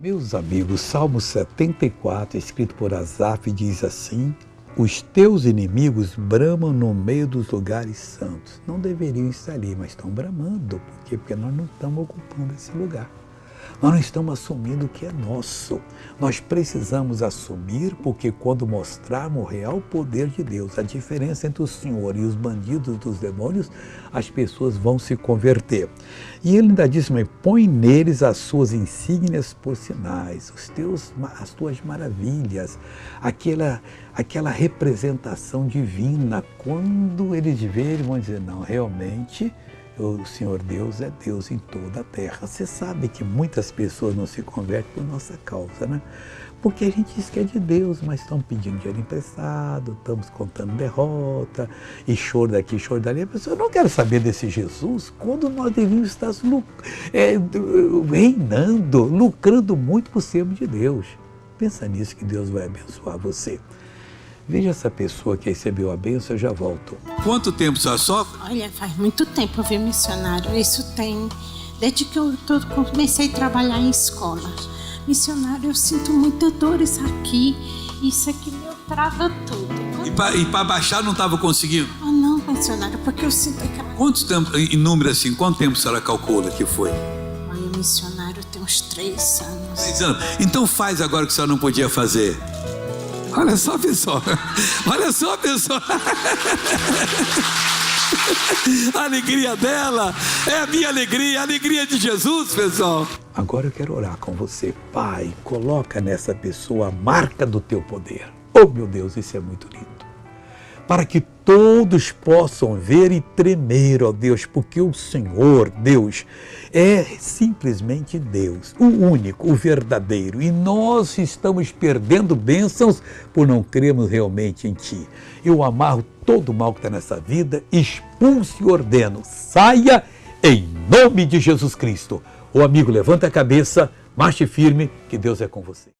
Meus amigos, Salmo 74, escrito por Asaf, diz assim: os teus inimigos bramam no meio dos lugares santos. Não deveriam estar ali, mas estão bramando. Por quê? Porque nós não estamos ocupando esse lugar. Nós não estamos assumindo o que é nosso. Nós precisamos assumir, porque quando mostrarmos o real poder de Deus, a diferença entre o Senhor e os bandidos dos demônios, as pessoas vão se converter. E ele ainda disse, mas põe neles as suas insígnias por sinais, as tuas maravilhas, aquela representação divina. Quando eles verem, vão dizer, não, realmente o Senhor Deus é Deus em toda a terra. Você sabe que muitas pessoas não se convertem por nossa causa, né? Porque a gente diz que é de Deus, mas estão pedindo dinheiro emprestado, estamos contando derrota, e choro daqui, choro dali. A pessoa não quer saber desse Jesus, quando nós devíamos estar reinando, lucrando muito por sermos de Deus. Pensa nisso que Deus vai abençoar você. Veja essa pessoa que recebeu a bênção, eu já volto. Quanto tempo você sofre? Olha, faz muito tempo, viu, missionário? Isso tem, desde que eu comecei a trabalhar em escola. Missionário, eu sinto muitas dores aqui. Isso aqui me trava tudo. E para baixar não estava conseguindo? Ah, não, missionário, porque eu sinto aquela... Quanto tempo, em número assim, quanto tempo a senhora calcula que foi? Olha, missionário, tem uns 3 anos. 3 anos. Então faz agora o que a senhora não podia fazer. Olha só, pessoal. Olha só, pessoal. A alegria dela é a minha alegria, a alegria de Jesus, pessoal. Agora eu quero orar com você. Pai, coloca nessa pessoa a marca do teu poder. Oh, meu Deus, isso é muito lindo. Para que todos possam ver e tremer, ó Deus, porque o Senhor, Deus, é simplesmente Deus, o único, o verdadeiro. E nós estamos perdendo bênçãos por não crermos realmente em Ti. Eu amarro todo o mal que está nessa vida, expulso e ordeno, saia em nome de Jesus Cristo. Ô amigo, levanta a cabeça, marche firme, que Deus é com você.